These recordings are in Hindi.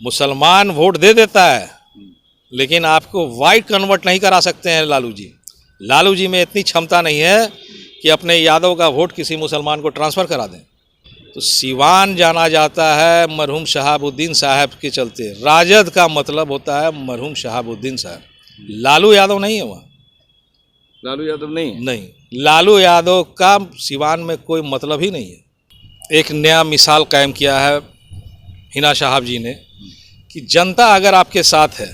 मुसलमान वोट दे देता है, लेकिन आपको वाइट कन्वर्ट नहीं करा सकते हैं लालू जी। लालू जी में इतनी क्षमता नहीं है कि अपने यादव का वोट किसी मुसलमान को ट्रांसफ़र करा दें। तो सीवान जाना जाता है मरहूम शहाबुद्दीन साहब के चलते। राजद का मतलब होता है मरहूम शहाबुद्दीन साहब, लालू यादव नहीं है वहाँ। लालू यादव नहीं है? नहीं, लालू यादव का सीवान में कोई मतलब ही नहीं है। एक नया मिसाल कायम किया है हिना साहब जी ने कि जनता अगर आपके साथ है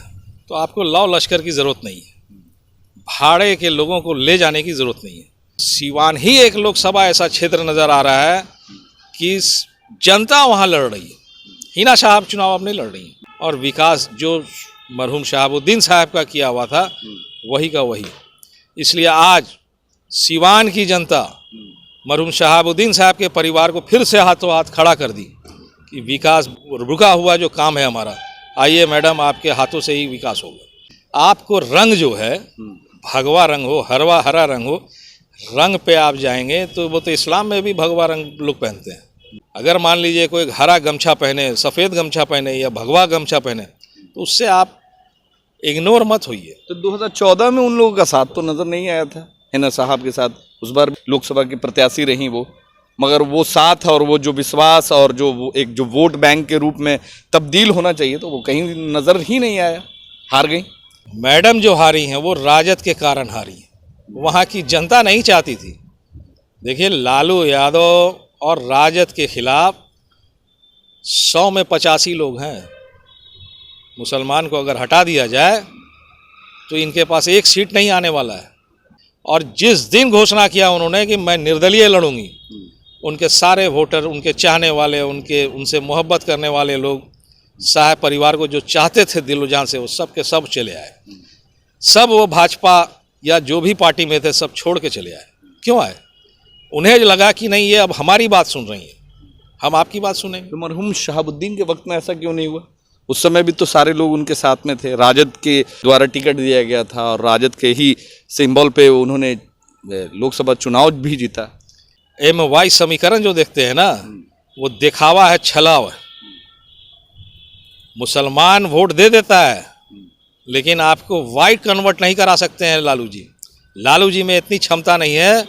तो आपको लौ लश्कर की ज़रूरत नहीं है, भाड़े के लोगों को ले जाने की ज़रूरत नहीं है। सीवान ही एक लोकसभा ऐसा क्षेत्र नज़र आ रहा है कि जनता वहाँ लड़ रही है, हिना साहब चुनाव अब नहीं लड़ रही है। और विकास जो मरहूम शहाबुद्दीन साहब का किया हुआ था वही का वही। इसलिए आज सीवान की जनता मरहूम शहाबुद्दीन साहब के परिवार को फिर से हाथों हाथ खड़ा कर दी कि विकास रुका हुआ जो काम है हमारा, आइए मैडम आपके हाथों से ही विकास होगा। आपको रंग जो है, भगवा रंग हो, हरा रंग हो, रंग पे आप जाएंगे तो वो तो इस्लाम में भी भगवा रंग लोग पहनते हैं। अगर मान लीजिए कोई हरा गमछा पहने, सफ़ेद गमछा पहने या भगवा गमछा पहने तो उससे आप इग्नोर मत होइए। तो 2014 में उन लोगों का साथ तो नज़र नहीं आया था हिना साहब के साथ, उस बार लोकसभा की प्रत्याशी रही वो, मगर वो साथ और वो जो विश्वास और जो एक जो वोट बैंक के रूप में तब्दील होना चाहिए तो वो कहीं नज़र ही नहीं आया, हार गई। मैडम जो हारी हैं वो राजद के कारण हारी हैं, वहाँ की जनता नहीं चाहती थी। देखिए, लालू यादव और राजद के खिलाफ 100 में 85 लोग हैं। मुसलमान को अगर हटा दिया जाए तो इनके पास एक सीट नहीं आने वाला है। और जिस दिन घोषणा किया उन्होंने कि मैं निर्दलीय लड़ूंगी, उनके सारे वोटर, उनके चाहने वाले, उनसे मोहब्बत करने वाले लोग, साहब परिवार को जो चाहते थे दिलो जान से, वो सब के सब चले आए। सब वो भाजपा या जो भी पार्टी में थे सब छोड़ के चले आए। क्यों आए? उन्हें लगा कि नहीं, ये अब हमारी बात सुन रही है, हम आपकी बात सुनेंगे। तो मरहूम शहाबुद्दीन के वक्त में ऐसा क्यों नहीं हुआ? उस समय भी तो सारे लोग उनके साथ में थे, राजद के द्वारा टिकट दिया गया था और राजद के ही सिंबल पे उन्होंने लोकसभा चुनाव भी जीता। MY समीकरण जो देखते हैं ना, वो दिखावा है, छलावा है। मुसलमान वोट दे देता है, लेकिन आपको वाइट कन्वर्ट नहीं करा सकते हैं लालू जी। लालू जी में इतनी क्षमता नहीं है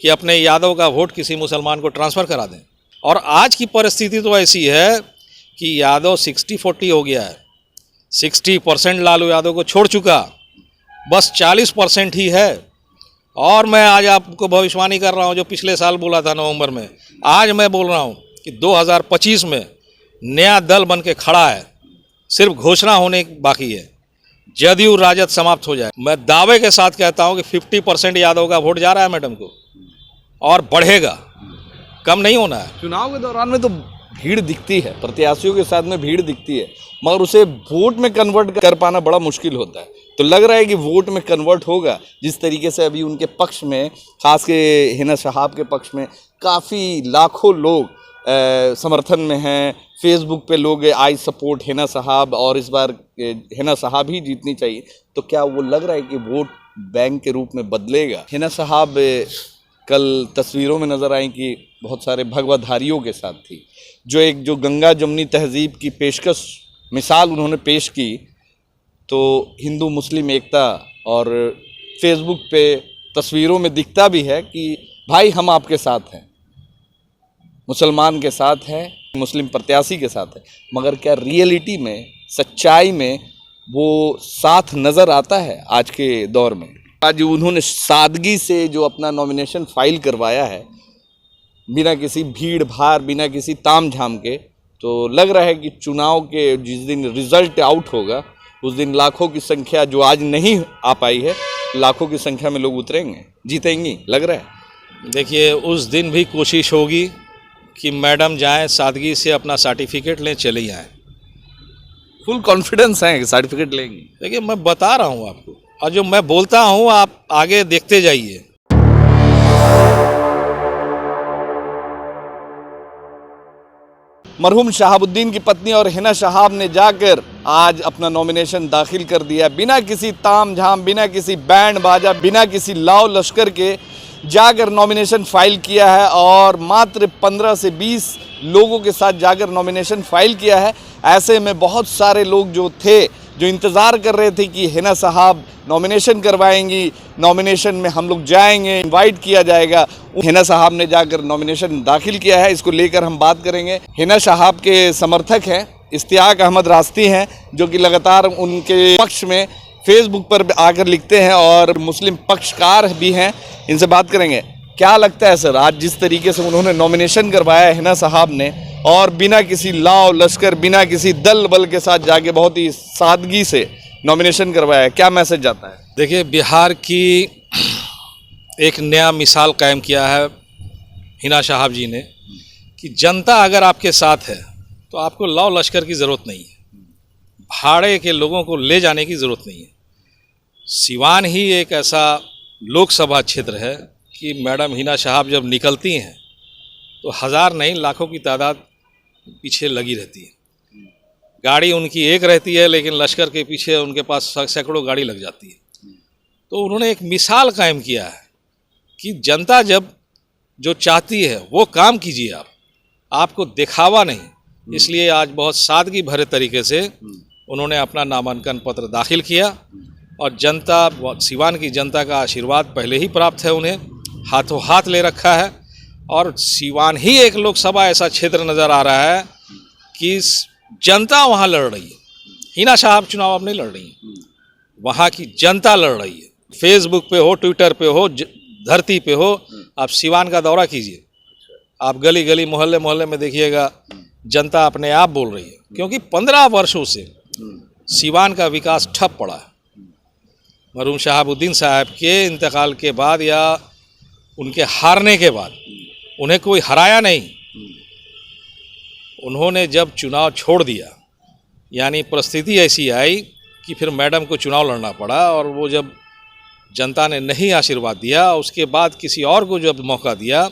कि अपने यादव का वोट किसी मुसलमान को ट्रांसफ़र करा दें। और आज की परिस्थिति तो ऐसी है कि यादव 60-40 हो गया है। 60% लालू यादव को छोड़ चुका, बस 40% ही है। और मैं आज आपको भविष्यवाणी कर रहा हूं, जो पिछले साल बोला था नवंबर में, आज मैं बोल रहा हूं कि 2025 में नया दल बन के खड़ा है, सिर्फ घोषणा होने बाकी है। जदयू राजद समाप्त हो जाए, मैं दावे के साथ कहता हूं कि 50% यादव का वोट जा रहा है मैडम को, और बढ़ेगा, कम नहीं होना है। चुनाव के दौरान में तो भीड़ दिखती है, प्रत्याशियों के साथ में भीड़ दिखती है, मगर उसे वोट में कन्वर्ट कर पाना बड़ा मुश्किल होता है। तो लग रहा है कि वोट में कन्वर्ट होगा, जिस तरीके से अभी उनके पक्ष में, खास के हिना साहब के पक्ष में काफ़ी लाखों लोग समर्थन में हैं। फेसबुक पे लोग आई सपोर्ट हिना साहब, और इस बार हिना साहब ही जीतनी चाहिए। तो क्या वो लग रहा है कि वोट बैंक के रूप में बदलेगा? हिना साहब कल तस्वीरों में नज़र आई कि बहुत सारे भगवाधारियों के साथ थी, जो गंगा जमुनी तहजीब की पेशकश मिसाल उन्होंने पेश की। तो हिंदू मुस्लिम एकता, और फेसबुक पे तस्वीरों में दिखता भी है कि भाई हम आपके साथ हैं, मुसलमान के साथ हैं, मुस्लिम प्रत्याशी के साथ है। मगर क्या रियलिटी में, सच्चाई में वो साथ नज़र आता है आज के दौर में? आज उन्होंने सादगी से जो अपना नॉमिनेशन फाइल करवाया है, बिना किसी भीड़ भाड़, बिना किसी ताम झाम के, तो लग रहा है कि चुनाव के जिस दिन रिजल्ट आउट होगा उस दिन लाखों की संख्या, जो आज नहीं आ पाई है, लाखों की संख्या में लोग उतरेंगे, जीतेंगी, लग रहा है। देखिए, उस दिन भी कोशिश होगी कि मैडम जाएं, सादगी से अपना सर्टिफिकेट लें, चले आएँ। फुल कॉन्फिडेंस है कि सर्टिफिकेट लेंगे। देखिए, मैं बता रहा हूँ आपको, और जो मैं बोलता हूँ आप आगे देखते जाइए। मरहूम शहाबुद्दीन की पत्नी और हिना साहब ने जाकर आज अपना नॉमिनेशन दाखिल कर दिया, बिना किसी ताम झाम, बिना किसी बैंड बाजा, बिना किसी लाव लश्कर के। जाकर नॉमिनेशन फाइल किया है और मात्र 15 से 20 लोगों के साथ जाकर नॉमिनेशन फाइल किया है। ऐसे में बहुत सारे लोग जो थे, जो इंतज़ार कर रहे थे कि हिना साहब नॉमिनेशन करवाएंगी, नॉमिनेशन में हम लोग जाएंगे, इनवाइट किया जाएगा, हिना साहब ने जाकर नॉमिनेशन दाखिल किया है। इसको लेकर हम बात करेंगे। हिना साहब के समर्थक हैं इश्तियाक अहमद रास्ती हैं, जो कि लगातार उनके पक्ष में फेसबुक पर आकर लिखते हैं और मुस्लिम पक्षकार भी हैं। इनसे बात करेंगे। क्या लगता है सर, आज जिस तरीके से उन्होंने नॉमिनेशन करवाया है हिना साहब ने, और बिना किसी लाव लश्कर, बिना किसी दल बल के साथ जाके बहुत ही सादगी से नॉमिनेशन करवाया है, क्या मैसेज जाता है? देखिए, बिहार की एक नया मिसाल कायम किया है हिना साहब जी ने कि जनता अगर आपके साथ है तो आपको लाव लश्कर की ज़रूरत नहीं है, भाड़े के लोगों को ले जाने की ज़रूरत नहीं है। सिवान ही एक ऐसा लोकसभा क्षेत्र है कि मैडम हिना साहब जब निकलती हैं तो हज़ार नहीं लाखों की तादाद पीछे लगी रहती है। गाड़ी उनकी एक रहती है लेकिन लश्कर के पीछे उनके पास सैकड़ों गाड़ी लग जाती है। तो उन्होंने एक मिसाल कायम किया है कि जनता जब जो चाहती है वो काम कीजिए, आपको दिखावा नहीं। इसलिए आज बहुत सादगी भरे तरीके से उन्होंने अपना नामांकन पत्र दाखिल किया और जनता, सिवान की जनता का आशीर्वाद पहले ही प्राप्त है, उन्हें हाथों हाथ ले रखा है। और सिवान ही एक लोकसभा ऐसा क्षेत्र नज़र आ रहा है कि जनता वहाँ लड़ रही है। हिना साहब चुनाव अब नहीं लड़ रही है, वहाँ की जनता लड़ रही है। फेसबुक पे हो, ट्विटर पे हो, धरती पे हो, आप सिवान का दौरा कीजिए, आप गली गली मोहल्ले मोहल्ले में देखिएगा, जनता अपने आप बोल रही है। क्योंकि 15 वर्षों से सिवान का विकास ठप पड़ा है। मरहूम शहाबुद्दीन साहब के इंतकाल के बाद या उनके हारने के बाद उन्हें कोई हराया नहीं। उन्होंने जब चुनाव छोड़ दिया, यानी परिस्थिति ऐसी आई कि फिर मैडम को चुनाव लड़ना पड़ा, और वो जब जनता ने नहीं आशीर्वाद दिया, उसके बाद किसी और को जब मौका दिया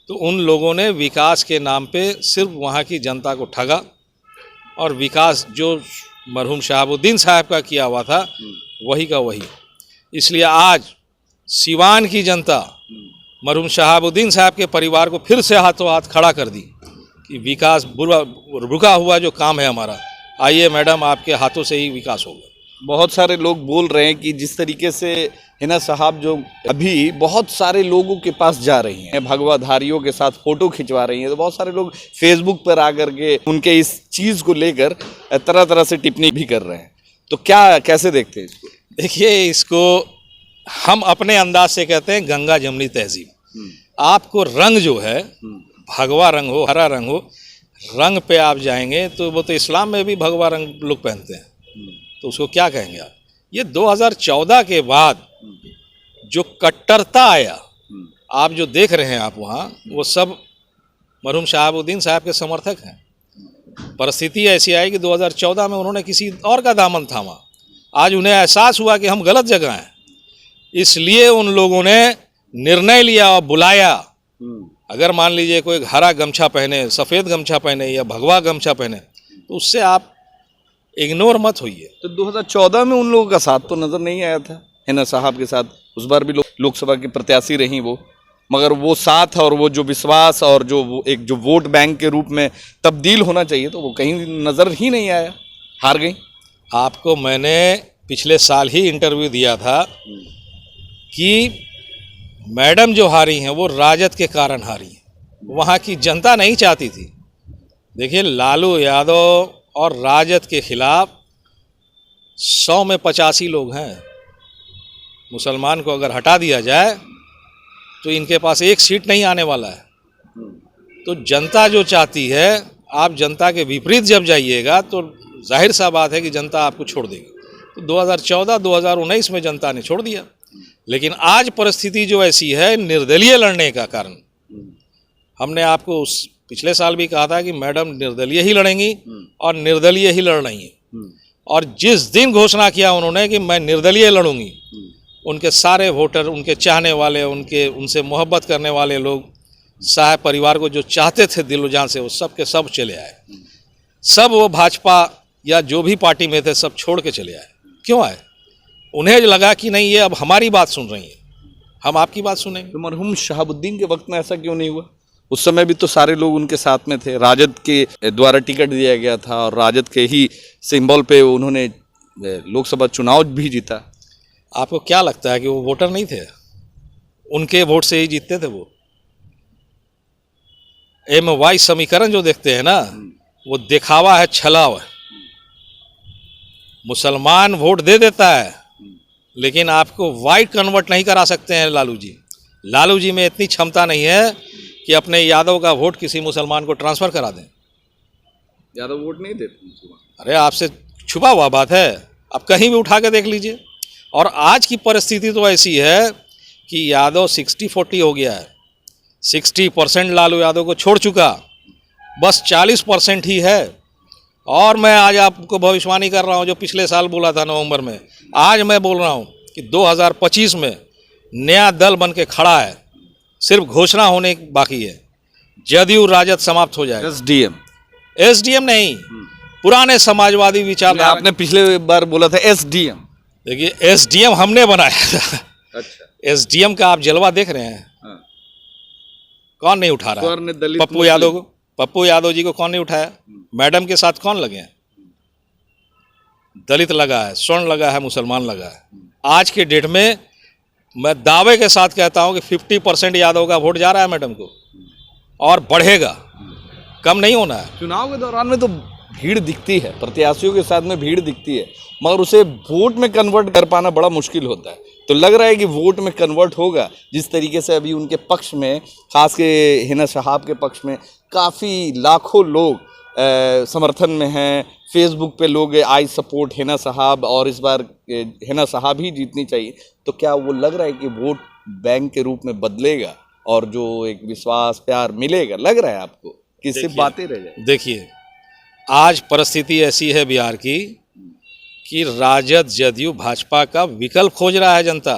तो उन लोगों ने विकास के नाम पे सिर्फ वहाँ की जनता को ठगा, और विकास जो मरहूम शहाबुद्दीन साहब का किया हुआ था वही का वही। इसलिए आज सिवान की जनता मरहूम शहाबुद्दीन साहब के परिवार को फिर से हाथों हाथ खड़ा कर दी कि विकास रुका हुआ जो काम है हमारा, आइए मैडम आपके हाथों से ही विकास होगा। बहुत सारे लोग बोल रहे हैं कि जिस तरीके से हिना साहब जो अभी बहुत सारे लोगों के पास जा रही हैं, भगवाधारियों के साथ फ़ोटो खिंचवा रही हैं, तो बहुत सारे लोग फेसबुक पर आकर के उनके इस चीज़ को लेकर तरह तरह से टिप्पणी भी कर रहे हैं। तो क्या, कैसे देखते हैं इसको? देखिए, इसको हम अपने अंदाज से कहते हैं गंगा जमनी तहजीब। आपको रंग जो है, भगवा रंग हो, हरा रंग हो, रंग पे आप जाएंगे तो वो तो इस्लाम में भी भगवा रंग लोग पहनते हैं, तो उसको क्या कहेंगे आप? ये 2014 के बाद जो कट्टरता आया, आप जो देख रहे हैं आप वहाँ, वो सब मरहूम शहाबुद्दीन साहब के समर्थक हैं। परिस्थिति ऐसी आई कि 2014 में उन्होंने किसी और का दामन थामा, आज उन्हें एहसास हुआ कि हम गलत जगह हैं, इसलिए उन लोगों ने निर्णय लिया और बुलाया। अगर मान लीजिए कोई हरा गमछा पहने, सफ़ेद गमछा पहने या भगवा गमछा पहने, तो उससे आप इग्नोर मत होइए। तो 2014 में उन लोगों का साथ तो नज़र नहीं आया था हिना साहब के साथ, उस बार भी लोकसभा की प्रत्याशी रहीं वो, मगर वो साथ और वो जो विश्वास और जो वो एक जो वोट बैंक के रूप में तब्दील होना चाहिए, तो वो कहीं नज़र ही नहीं आया, हार गई। आपको मैंने पिछले साल ही इंटरव्यू दिया था कि मैडम जो हारी हैं वो राजद के कारण हारी हैं, वहाँ की जनता नहीं चाहती थी। देखिए, लालू यादव और राजद के खिलाफ 100 में 85 लोग हैं। मुसलमान को अगर हटा दिया जाए तो इनके पास एक सीट नहीं आने वाला है। तो जनता जो चाहती है, आप जनता के विपरीत जब जाइएगा तो जाहिर सा बात है कि जनता आपको छोड़ देगी। तो 2014-2019 में जनता ने छोड़ दिया, लेकिन आज परिस्थिति जो ऐसी है निर्दलीय लड़ने का कारण, हमने आपको उस पिछले साल भी कहा था कि मैडम निर्दलीय ही लड़ेंगी और निर्दलीय ही लड़ रही हैं। और जिस दिन घोषणा किया उन्होंने कि मैं निर्दलीय लड़ूंगी, उनके सारे वोटर, उनके चाहने वाले, उनसे मोहब्बत करने वाले लोग, साहब परिवार को जो चाहते थे दिलो जान से, वो सब के सब चले आए। सब वो भाजपा या जो भी पार्टी में थे सब छोड़ के चले आए। क्यों आए? उन्हें लगा कि नहीं, ये अब हमारी बात सुन रही है, हम आपकी बात सुनेंगे। तो मरहूम शहाबुद्दीन के वक्त में ऐसा क्यों नहीं हुआ? उस समय भी तो सारे लोग उनके साथ में थे, राजद के द्वारा टिकट दिया गया था और राजद के ही सिंबल पे उन्होंने लोकसभा चुनाव भी जीता। आपको क्या लगता है कि वो वोटर नहीं थे? उनके वोट से ही जीतते थे वो। MY समीकरण जो देखते हैं ना, वो दिखावा है, छलावा है। मुसलमान वोट दे देता है, लेकिन आपको वाइट कन्वर्ट नहीं करा सकते हैं लालू जी। लालू जी में इतनी क्षमता नहीं है कि अपने यादव का वोट किसी मुसलमान को ट्रांसफ़र करा दें। यादव वोट नहीं देते मुसलमान। अरे आपसे छुपा हुआ बात है, आप कहीं भी उठा के देख लीजिए। और आज की परिस्थिति तो ऐसी है कि यादव 60-40 हो गया है। 60% लालू यादव को छोड़ चुका, बस 40% ही है। और मैं आज आपको भविष्यवाणी कर रहा हूं, जो पिछले साल बोला था नवंबर में, आज मैं बोल रहा हूं कि 2025 में नया दल बन के खड़ा है, सिर्फ घोषणा होने बाकी है। जदयू राजद समाप्त हो जाएगा। एसडीएम नहीं, पुराने समाजवादी विचार। आपने पिछले बार बोला था एसडीएम। देखिए, एसडीएम हमने बनाया था। अच्छा, एसडीएम का आप जलवा देख रहे हैं। हाँ। कौन नहीं उठा रहा है? पप्पू यादव जी को कौन नहीं उठाया? मैडम के साथ कौन लगे हैं? दलित लगा है, स्वर्ण लगा है, मुसलमान लगा है। आज के डेट में मैं दावे के साथ कहता हूं कि 50% यादव का वोट जा रहा है मैडम को, और बढ़ेगा, कम नहीं होना है। चुनाव के दौरान में तो भीड़ दिखती है, प्रत्याशियों के साथ में भीड़ दिखती है, मगर उसे वोट में कन्वर्ट कर पाना बड़ा मुश्किल होता है। तो लग रहा है कि वोट में कन्वर्ट होगा, जिस तरीके से अभी उनके पक्ष में, खास के हिना शहाब के पक्ष में काफ़ी लाखों लोग समर्थन में हैं। फेसबुक पे लोग आई सपोर्ट हिना शहाब, और इस बार हिना शहाब ही जीतनी चाहिए। तो क्या वो लग रहा है कि वोट बैंक के रूप में बदलेगा और जो एक विश्वास प्यार मिलेगा, लग रहा है आपको कि सिर्फ बातें रह जाए? देखिए, आज परिस्थिति ऐसी है बिहार की कि राजद, जदयू, भाजपा का विकल्प खोज रहा है जनता।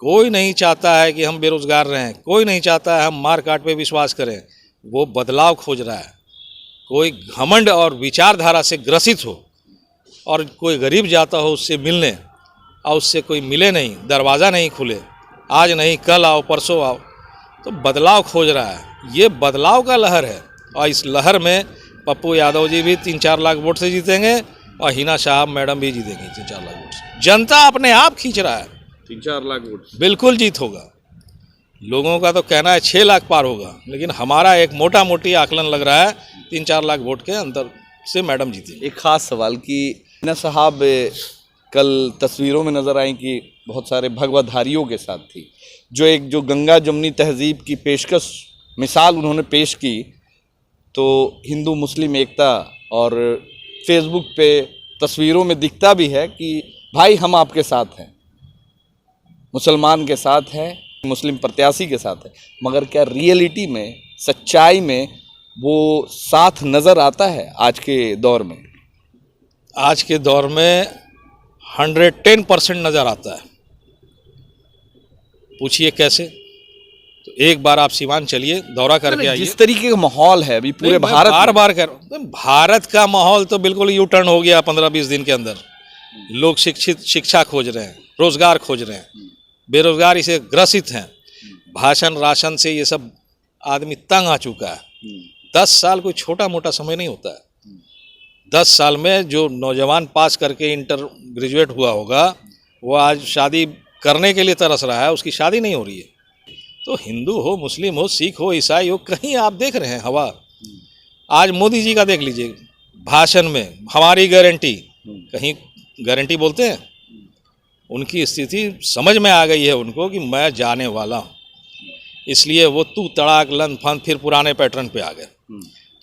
कोई नहीं चाहता है कि हम बेरोजगार रहें, कोई नहीं चाहता है हम मार काट पे विश्वास करें। वो बदलाव खोज रहा है। कोई घमंड और विचारधारा से ग्रसित हो और कोई गरीब जाता हो उससे मिलने, और उससे कोई मिले नहीं, दरवाज़ा नहीं खुले, आज नहीं कल आओ, परसों आओ, तो बदलाव खोज रहा है। ये बदलाव का लहर है, और इस लहर में पप्पू यादव जी भी 3-4 लाख वोट से जीतेंगे, और हिना शहाब मैडम भी जीतेंगी 3-4 लाख वोट से। जनता अपने आप खींच रहा है। 3-4 लाख वोट बिल्कुल जीत होगा। लोगों का तो कहना है 6 लाख पार होगा, लेकिन हमारा एक मोटा मोटी आकलन लग रहा है 3-4 लाख वोट के अंदर से मैडम जीती। एक खास सवाल कि हिना शहाब कल तस्वीरों में नज़र आई कि बहुत सारे भगवाधारियों के साथ थी, जो गंगा जमुनी तहजीब की पेशकश मिसाल उन्होंने पेश की। तो हिंदू मुस्लिम एकता, और फेसबुक पे तस्वीरों में दिखता भी है कि भाई हम आपके साथ हैं, मुसलमान के साथ हैं, मुस्लिम प्रत्याशी के साथ है। मगर क्या रियलिटी में, सच्चाई में वो साथ नज़र आता है आज के दौर में? आज के दौर में 110% नज़र आता है। पूछिए कैसे? तो एक बार आप सिवान चलिए, दौरा करके आइए। जिस तरीके का माहौल है अभी पूरे भारत, बार भारत का माहौल तो बिल्कुल यू टर्न हो गया 15-20 दिन के अंदर। लोग शिक्षा खोज रहे हैं, रोजगार खोज रहे हैं, बेरोजगारी से ग्रसित हैं, भाषण राशन से ये सब आदमी तंग आ चुका है। 10 साल कोई छोटा मोटा समय नहीं होता है। 10 साल में जो नौजवान पास करके इंटर ग्रेजुएट हुआ होगा, वो आज शादी करने के लिए तरस रहा है, उसकी शादी नहीं हो रही है। तो हिंदू हो, मुस्लिम हो, सिख हो, ईसाई हो, कहीं आप देख रहे हैं हवा। आज मोदी जी का देख लीजिए, भाषण में हमारी गारंटी, कहीं गारंटी बोलते हैं? उनकी स्थिति समझ में आ गई है उनको कि मैं जाने वाला हूँ, इसलिए वो तू तड़ाक लन फन फिर पुराने पैटर्न पे आ गए।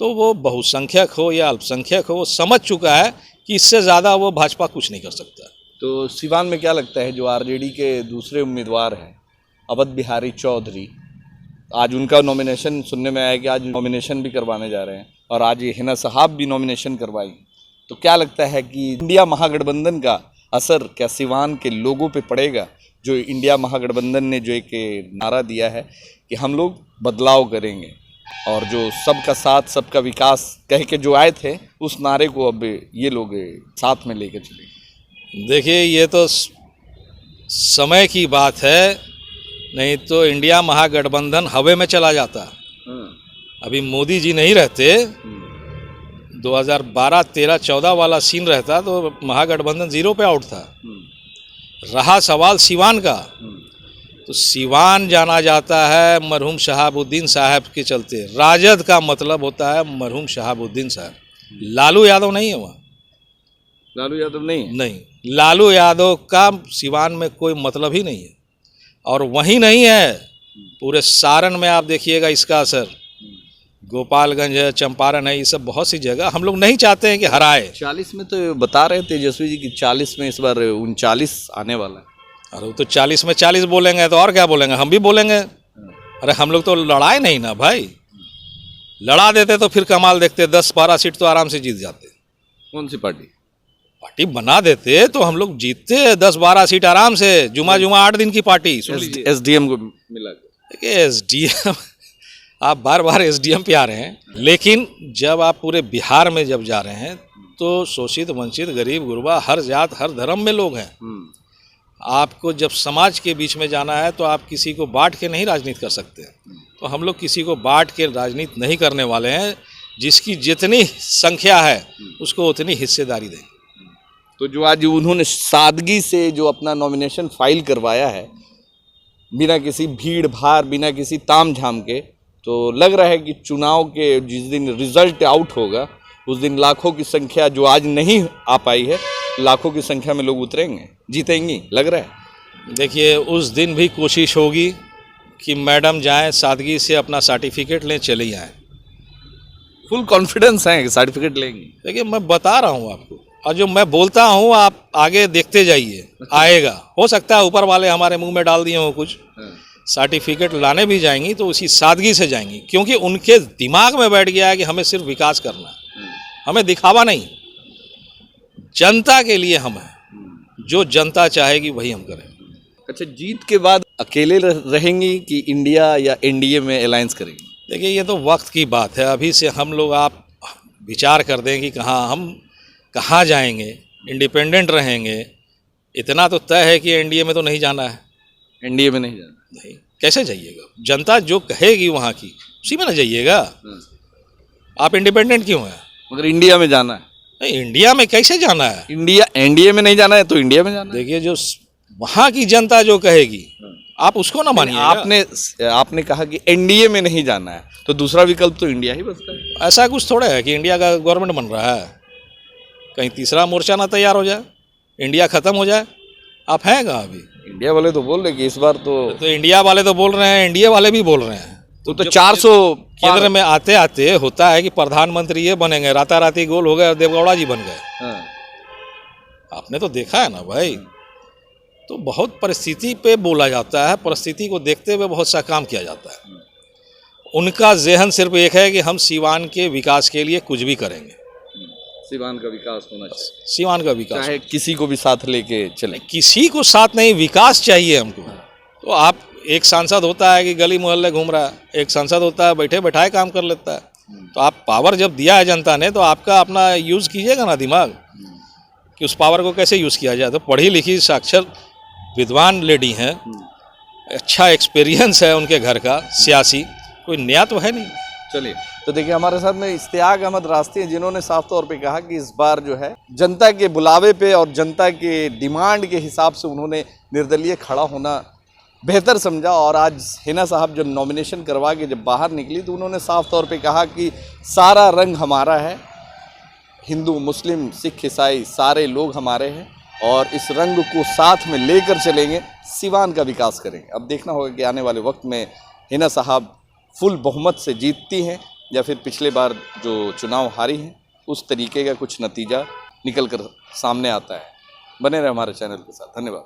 तो वो बहुसंख्यक हो या अल्पसंख्यक हो, वो समझ चुका है कि इससे ज़्यादा वो भाजपा कुछ नहीं कर सकता। तो सिवान में क्या लगता है, जो आरजेडी के दूसरे उम्मीदवार हैं अवध बिहारी चौधरी, आज उनका नॉमिनेशन सुनने में आया कि आज नॉमिनेशन भी करवाने जा रहे हैं, और आज ये हिना शहाब भी नॉमिनेशन करवाई। तो क्या लगता है कि इंडिया महागठबंधन का असर क्या सिवान के लोगों पे पड़ेगा? जो इंडिया महागठबंधन ने जो एक नारा दिया है कि हम लोग बदलाव करेंगे, और जो सबका साथ सबका विकास कह के जो आए थे, उस नारे को अब ये लोग साथ में लेकर चले। देखिए, ये तो समय की बात है नहीं तो इंडिया महागठबंधन हवा में चला जाता। अभी मोदी जी नहीं रहते, 2012, 13, 14 वाला सीन रहता तो महागठबंधन जीरो पे आउट था। रहा सवाल सिवान का, तो सिवान जाना जाता है मरहूम शहाबुद्दीन साहब के चलते। राजद का मतलब होता है मरहूम शहाबुद्दीन साहब, लालू यादव नहीं है वहाँ। लालू यादव नहीं, लालू यादव का सिवान में कोई मतलब ही नहीं है। और वहीं नहीं है, पूरे सारण में आप देखिएगा इसका असर। गोपालगंज है, चंपारण है, ये सब बहुत सी जगह हम लोग नहीं चाहते हैं कि हराए। 40 में तो बता रहे तेजस्वी जी कि 40 में इस बार 39 आने वाला है। अरे वो तो 40 में 40 बोलेंगे तो और क्या बोलेंगे, हम भी बोलेंगे। अरे हम लोग तो लड़ाए नहीं ना भाई, लड़ा देते तो फिर कमाल देखते, 10-12 सीट तो आराम से जीत जाते। कौन सी पार्टी बना देते तो हम लोग जीतते 10-12 सीट आराम से। जुमा 8 दिन की पार्टी। एसडीएम को मिला देखिए एसडीएम, आप बार बार एसडीएम पे आ रहे हैं, लेकिन जब आप पूरे बिहार में जब जा रहे हैं तो शोषित, वंचित, गरीब, गुरबा, हर जात, हर धर्म में लोग हैं। आपको जब समाज के बीच में जाना है तो आप किसी को बांट के नहीं राजनीति कर सकते। तो हम लोग किसी को बांट के राजनीति नहीं करने वाले हैं। जिसकी जितनी संख्या है उसको उतनी हिस्सेदारी देंगे। तो जो आज उन्होंने सादगी से जो अपना नॉमिनेशन फाइल करवाया है, बिना किसी भीड़ भाड़, बिना किसी ताम झाम के, तो लग रहा है कि चुनाव के जिस दिन रिजल्ट आउट होगा उस दिन लाखों की संख्या जो आज नहीं आ पाई है, लाखों की संख्या में लोग उतरेंगे, जीतेंगी, लग रहा है। देखिए उस दिन भी कोशिश होगी कि मैडम जाएं, सादगी से अपना सर्टिफिकेट लें, चले आएँ। फुल कॉन्फिडेंस है कि सर्टिफिकेट लेंगे। देखिए मैं बता रहा हूँ आपको, और जो मैं बोलता हूँ आप आगे देखते जाइए, आएगा। हो सकता है ऊपर वाले हमारे मुंह में डाल दिए हो कुछ। सर्टिफिकेट लाने भी जाएंगी तो उसी सादगी से जाएंगी, क्योंकि उनके दिमाग में बैठ गया है कि हमें सिर्फ विकास करना है, हमें दिखावा नहीं। जनता के लिए हम हैं, जो जनता चाहेगी वही हम करें। अच्छा, जीत के बाद अकेले रहेंगी कि इंडिया या एनडीए में अलायंस करेंगी? देखिए ये तो वक्त की बात है। अभी से हम लोग आप विचार कर दें कि हम कहाँ जाएंगे, इंडिपेंडेंट रहेंगे। इतना तो तय है कि एनडीए में तो नहीं जाना है। एनडीए में नहीं जाना? नहीं, कैसे जाइएगा? जनता जो कहेगी वहाँ की उसी में ना जाइएगा। आप इंडिपेंडेंट क्यों हैं? मगर इंडिया में जाना है। नहीं, इंडिया में कैसे जाना है? इंडिया एनडीए में नहीं जाना है तो इंडिया में जाना है। देखिए जो वहाँ की जनता जो कहेगी आप उसको ना मानिए। आपने कहा कि एनडीए में नहीं जाना है, तो दूसरा विकल्प तो इंडिया ही बचता है। ऐसा कुछ थोड़ा है कि इंडिया का गवर्नमेंट बन रहा है, कहीं तीसरा मोर्चा ना तैयार हो जाए, इंडिया ख़त्म हो जाए। आप हैं कहाँ अभी? इंडिया वाले तो बोल रहे कि इस बार तो इंडिया वाले तो बोल रहे हैं, इंडिया वाले भी बोल रहे हैं। तो 400 केंद्र में आते आते होता है कि प्रधानमंत्री ये बनेंगे, राताराती गोल हो गए, देवगौड़ा जी बन गए। आपने तो देखा है ना भाई। तो बहुत परिस्थिति पे बोला जाता है, परिस्थिति को देखते हुए बहुत सा काम किया जाता है। उनका ज़हन सिर्फ एक है कि हम सिवान के विकास के लिए कुछ भी करेंगे। सिवान का विकास होना चाहिए, सिवान का विकास, चाहे किसी को भी साथ लेके चले। किसी को साथ नहीं, विकास चाहिए हमको। तो आप, एक सांसद होता है कि गली मोहल्ले घूम रहा है, एक सांसद होता है बैठे बैठाए काम कर लेता है। तो आप पावर जब दिया है जनता ने, तो आपका अपना यूज़ कीजिएगा ना दिमाग, कि उस पावर को कैसे यूज़ किया जाए। तो पढ़ी लिखी साक्षर विद्वान लेडी हैं, अच्छा एक्सपीरियंस है उनके घर का सियासी, कोई नया तो है नहीं। चलिए, तो देखिए हमारे साथ में इश्तियाक अहमद रास्ती हैं, जिन्होंने साफ तौर पे कहा कि इस बार जो है जनता के बुलावे पे और जनता के डिमांड के हिसाब से उन्होंने निर्दलीय खड़ा होना बेहतर समझा। और आज हिना साहब जब नॉमिनेशन करवा के जब बाहर निकली तो उन्होंने साफ तौर पे कहा कि सारा रंग हमारा है, हिंदू, मुस्लिम, सिख, ईसाई सारे लोग हमारे हैं, और इस रंग को साथ में लेकर चलेंगे, सिवान का विकास करेंगे। अब देखना होगा कि आने वाले वक्त में हिना साहब फुल बहुमत से जीतती हैं या फिर पिछले बार जो चुनाव हारी हैं उस तरीके का कुछ नतीजा निकल कर सामने आता है। बने रहे हमारे चैनल के साथ। धन्यवाद।